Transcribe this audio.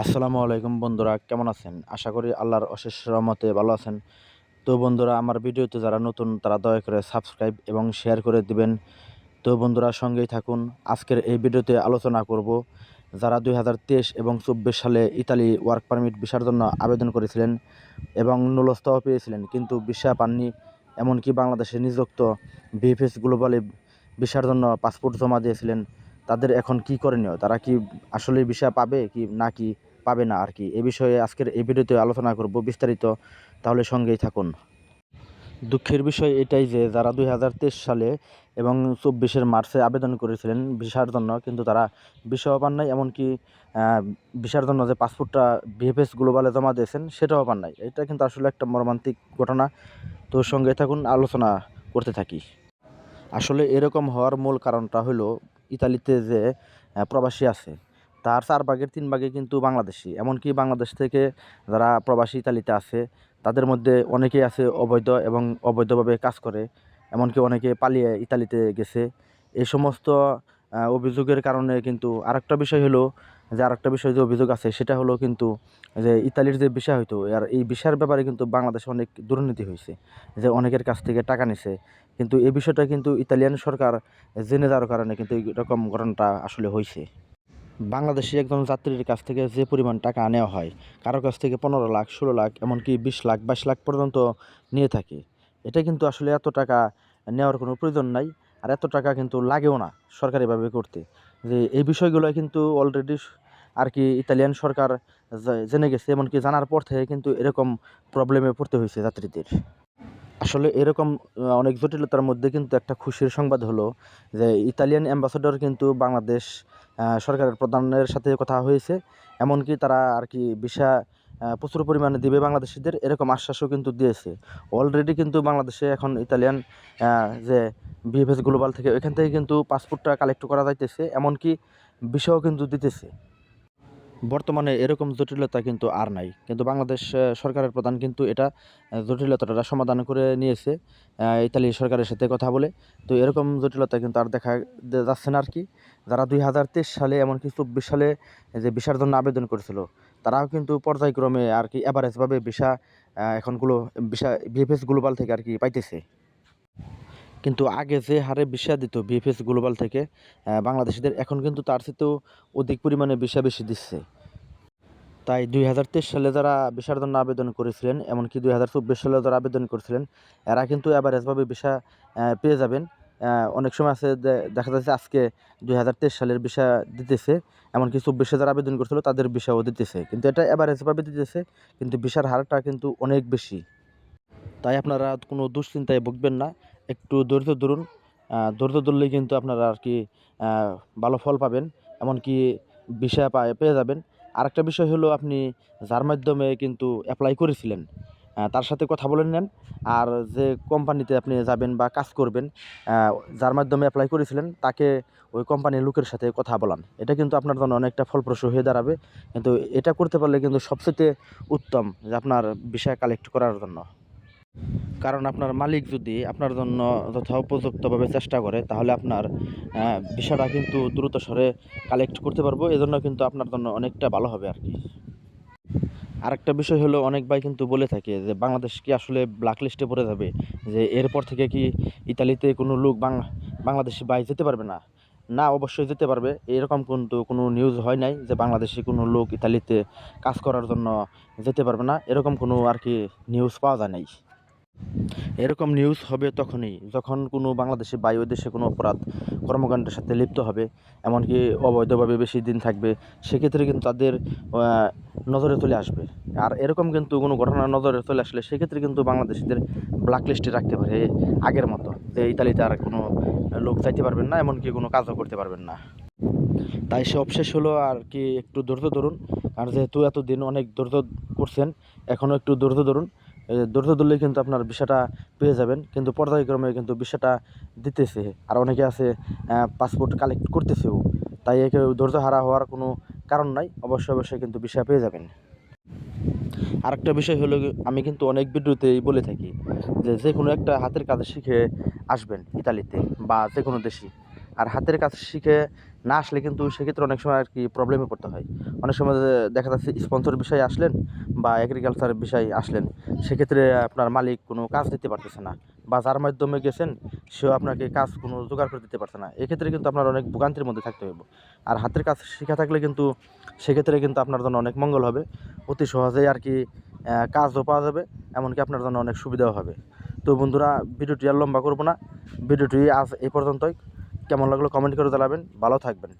আসসালামু আলাইকুম বন্ধুরা, কেমন আছেন? আশা করি আল্লাহর অশেষ রহমতে ভালো আছেন। তো বন্ধুরা, আমার ভিডিওতে যারা নতুন তারা দয়া করে সাবস্ক্রাইব এবং শেয়ার করে দিবেন। তো বন্ধুরা, সঙ্গেই থাকুন। আজকের এই ভিডিওতে আলোচনা করব যারা 2023 এবং 24 সালে ইতালি ওয়ার্ক পারমিট ভিসার জন্য আবেদন করেছিলেন এবং নুলস্থও পেয়েছিলেন কিন্তু ভিসা পাননি, এমনকি বাংলাদেশে নিযুক্ত ভিএফএস গ্লোবালে ভিসার জন্য পাসপোর্ট জমা দিয়েছিলেন, তাদের এখন কি করণীয়? তারা কি আসলে ভিসা পাবে কি নাকি পাবে না আর কি, এ বিষয়ে আজকের এই ভিডিওতে আলোচনা করব বিস্তারিত। তাহলে সঙ্গেই থাকুন। দুঃখের বিষয় এটাই যে যারা 2023 সালে এবং 24-এর মার্চে আবেদন করেছিলেন ভিসার জন্য, কিন্তু তারা ভিসাও পান নাই, এমনকি ভিসার জন্য যে পাসপোর্টটা ভিএফএস গ্লোবালে জমা দিয়েছেন সেটাও পান নাই। এটা কিন্তু আসলে একটা মর্মান্তিক ঘটনা। তো সঙ্গে থাকুন, আলোচনা করতে থাকি। আসলে এরকম হওয়ার মূল কারণটা হলো ইতালিতে যে প্রবাসী আছে তার 4 ভাগের 3 ভাগে কিন্তু বাংলাদেশি, এমনকি বাংলাদেশ থেকে যারা প্রবাসী ইতালিতে আছে তাদের মধ্যে অনেকেই আছে অবৈধ এবং অবৈধভাবে কাজ করে, এমনকি অনেকে পালিয়ে ইতালিতে গেছে। এই সমস্ত অভিযোগের কারণে কিন্তু আরেকটা বিষয় হলো যে আরেকটা বিষয় যে অভিযোগ আছে সেটা হলো কিন্তু যে ইতালির যে ভিসা হইতো আর এই ভিসার ব্যাপারে কিন্তু বাংলাদেশে অনেক দুর্নীতি হয়েছে, যে অনেকের কাছ থেকে টাকা নিছে। কিন্তু এই বিষয়টা কিন্তু ইতালিয়ান সরকার জেনে যাওয়ার কারণে কিন্তু এরকম ঘটনাটা আসলে হয়েছে। বাংলাদেশি একজন যাত্রীর কাছ থেকে যে পরিমাণ টাকা নেওয়া হয়, কারো কাছ থেকে 15 লাখ, 16 লাখ, এমনকি 20 লাখ, 22 লাখ পর্যন্ত নিয়ে থাকে। এটা কিন্তু আসলে এত টাকা নেওয়ার কোনো প্রয়োজন নাই, আর এত টাকা কিন্তু লাগেও না সরকারিভাবে করতে। যে এই বিষয়গুলো কিন্তু অলরেডি আর কি ইতালিয়ান সরকার জেনে গেছে, এমনকি জানার পর থেকে কিন্তু এরকম প্রবলেমে পড়তে হয়েছে যাত্রীদের। আসলে এরকম অনেক জটিলতার মধ্যে কিন্তু একটা খুশির সংবাদ হলো যে ইতালিয়ান অ্যাম্বাসেডর কিন্তু বাংলাদেশ সরকারের প্রধানের সাথে কথা হয়েছে, এমনকি তারা আর কি ভিসা প্রচুর পরিমাণে দিবে বাংলাদেশিদের, এরকম আশ্বাসও কিন্তু দিয়েছে। অলরেডি কিন্তু বাংলাদেশে এখন ইতালিয়ান যে ভিএফএস গ্লোবাল থেকে ওইখান থেকে কিন্তু পাসপোর্টটা কালেক্ট করা যাইতেছে, এমনকি ভিসাও কিন্তু দিতেছে। বর্তমানে এরকম জটিলতা কিন্তু আর নাই, কিন্তু বাংলাদেশ সরকারের প্রধান কিন্তু এটা জটিলতাটা সমাধান করে নিয়েছে ইতালি সরকারের সাথে কথা বলে। তো এরকম জটিলতা কিন্তু আর দেখা যাচ্ছে না আর কি। যারা 2023 সালে এমনকি 24 সালে যে ভিসার জন্য আবেদন করেছিল তারাও কিন্তু পর্যায়ক্রমে আর কি অ্যাভারেজভাবে ভিসা এখনগুলো ভিসা ভিএফএস গ্লোবাল থেকে আর কি পাইতেছে। কিন্তু আগে যে হারে ভিসা দিত ভিএফএস গ্লোবাল থেকে বাংলাদেশিদের, এখন কিন্তু তার চেয়েতেও অধিক পরিমাণে ভিসা বেশি দিচ্ছে। তাই 2023 সালে যারা ভিসার জন্য আবেদন করেছিলেন, এমনকি 2024 সালে যারা আবেদন করেছিলেন, এরা কিন্তু অ্যাভারেজভাবে ভিসা পেয়ে যাবেন। অনেক সময় আছে দেখা যাচ্ছে আজকে 2023 সালের ভিসা দিতেছে, এমনকি 24-এ যারা আবেদন করছিল তাদের ভিসাও দিতেছে, কিন্তু এটা অ্যাভারেজভাবে দিতেছে, কিন্তু ভিসার হারটা কিন্তু অনেক বেশি। তাই আপনারা কোনো দুশ্চিন্তায় ভুগবেন না, একটু ধৈর্য ধরুন। ধৈর্য ধরলেই কিন্তু আপনারা আর কি ভালো ফল পাবেন, এমনকি ভিসা পেয়ে যাবেন। আরেকটা বিষয় হলো আপনি যার মাধ্যমে কিন্তু অ্যাপ্লাই করেছিলেন তার সাথে কথা বলে নেন। আর যে কোম্পানিতে আপনি যাবেন বা কাজ করবেন, যার মাধ্যমে অ্যাপ্লাই করেছিলেন তাকে ওই কোম্পানির লোকের সাথে কথা বলান। এটা কিন্তু আপনার জন্য অনেকটা ফলপ্রসূ হয়ে দাঁড়াবে। কিন্তু এটা করতে পারলে কিন্তু সবচেয়ে উত্তম যে আপনার ভিসা কালেক্ট করার জন্য। কারণ আপনার মালিক যদি আপনার জন্য যথোপযুক্তভাবে চেষ্টা করে তাহলে আপনার ভিসাটা কিন্তু দ্রুত সরে কালেক্ট করতে পারবো, এজন্য কিন্তু আপনার জন্য অনেকটা ভালো হবে আর কি। আরেকটা বিষয় হলো, অনেক ভাই কিন্তু বলে থাকে যে বাংলাদেশ কি আসলে ব্ল্যাক লিস্টে পড়ে যাবে, যে এরপর থেকে কি ইতালিতে কোনো লোক বাংলাদেশি ভাই যেতে পারবে না? না, অবশ্যই যেতে পারবে। এরকম কিন্তু কোনো নিউজ হয় নাই যে বাংলাদেশি কোনো লোক ইতালিতে কাজ করার জন্য যেতে পারবে না, এরকম কোনো আর কি নিউজ পাওয়া যায় নাই। এরকম নিউজ হবে তখনই যখন কোনো বাংলাদেশি ভাই ওই দেশে কোনো অপরাধ কর্মকাণ্ডের সাথে লিপ্ত হবে, এমনকি অবৈধভাবে বেশি দিন থাকবে, সেক্ষেত্রে কিন্তু তাদের নজরে চলে আসবে। আর এরকম কিন্তু কোনো ঘটনা নজরে চলে আসলে সেক্ষেত্রে কিন্তু বাংলাদেশিদের ব্ল্যাক লিস্টে রাখতে পারে আগের মতো, যে ইতালিতে আর কোনো লোক যাইতে পারবেন না, এমনকি কোনো কাজও করতে পারবেন না। তাই সব শেষ হলো আর কি, একটু ধৈর্য ধরুন। আর যেহেতু এতদিন অনেক ধৈর্য করছেন, এখনও একটু ধৈর্য ধরুন। ধৈর্য ধরলেই কিন্তু আপনার ভিসাটা পেয়ে যাবেন, কিন্তু পর্যায়ক্রমে কিন্তু ভিসাটা দিতেছে, আর অনেকে আছে পাসপোর্ট কালেক্ট করতেছেও। তাই একে ধৈর্য হারা হওয়ার কোনো কারণ নাই, অবশ্যই অবশ্যই কিন্তু ভিসা পেয়ে যাবেন। আরেকটা বিষয় হলো আমি কিন্তু অনেক ভিডিওতেই বলে থাকি যে যে কোনো একটা হাতের কাজ শিখে আসবেন ইতালিতে বা যে কোনো দেশে। আর হাতের কাজ শিখে না আসলে কিন্তু সেক্ষেত্রে অনেক সময় আর কি প্রবলেমে পড়তে হয়। অনেক সময় দেখা যাচ্ছে স্পন্সর বিষয়ে আসলেন বা এগ্রিকালচার বিষয়ে আসলেন, সেক্ষেত্রে আপনার মালিক কোনো কাজ দিতে পারতেছে না, বা যার মাধ্যমে গেছেন সেও আপনাকে কাজ কোনো জোগাড় করে দিতে পারছে না। এক্ষেত্রে কিন্তু আপনার অনেক ভোগান্তির মধ্যে থাকতে হবে। আর হাতের কাজ শেখা থাকলে কিন্তু সেক্ষেত্রে কিন্তু আপনার জন্য অনেক মঙ্গল হবে, অতি সহজেই আর কি কাজও পাওয়া যাবে, এমনকি আপনার জন্য অনেক সুবিধাও হবে। তো বন্ধুরা, ভিডিওটি আর লম্বা করবো না, ভিডিওটি আজ এই পর্যন্তই। কেমন লাগলো কমেন্ট করে জানাবেন। ভালো থাকবেন।